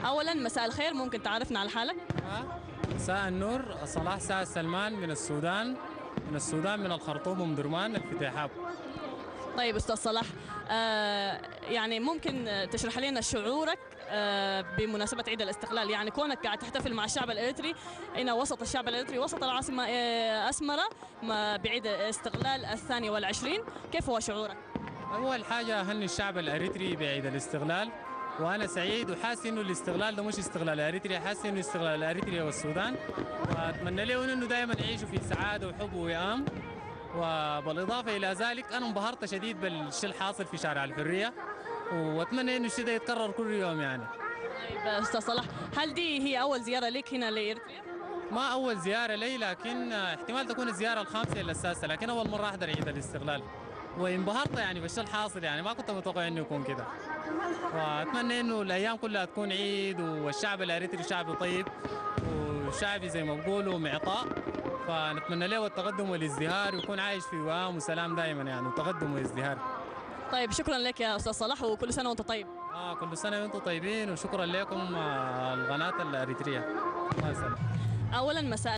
اولا مساء الخير، ممكن تعرفنا على حالك؟ مساء النور. صلاح سعد سلمان من السودان. من الخرطوم ام درمان الفتيحاب. طيب استاذ صلاح، يعني ممكن تشرح لنا شعورك بمناسبة عيد الاستقلال، يعني كونك قاعد تحتفل مع الشعب الاريتري هنا وسط الشعب الاريتري وسط العاصمة أسمرة بعيد الاستقلال الثاني والعشرين، كيف هو شعورك؟ اول حاجه اهني الشعب الاريتري بعيد الاستقلال، وانا سعيد وحاسس انه الاستقلال ده مش استقلال اريتريا، حاسس انه استقلال اريتريا والسودان، واتمنى لهم انه دائما يعيشوا في سعاده وحب ووئام. وبالاضافه الى ذلك انا انبهرت شديد بالشيء الحاصل في شارع الحريه، واتمنى انه الشيء ده يتكرر كل يوم يعني. طيب استاذ صلاح، هل دي هي اول زيارة لك هنا لإريتريا؟ ما اول زياره لي، لكن احتمال تكون الزياره الخامسه الى السادسه، لكن اول مره احضر عيد الاستقلال وانبهرت يعني بالشيء الحاصل، يعني ما كنت متوقع انه يكون كده. واتمنى انه الايام كلها تكون عيد، والشعب الاريتري شعب طيب وشعبي زي ما بقولوا معطاء، فنتمنى له التقدم والازدهار ويكون عايش في وئام وسلام دائما يعني، وتقدم وازدهار. طيب شكرا لك يا استاذ صلاح، وكل سنة وانت طيب. كل سنه وانتم طيبين، وشكرا لكم القناه الاريتريه. الله يسلمك. اولا مساء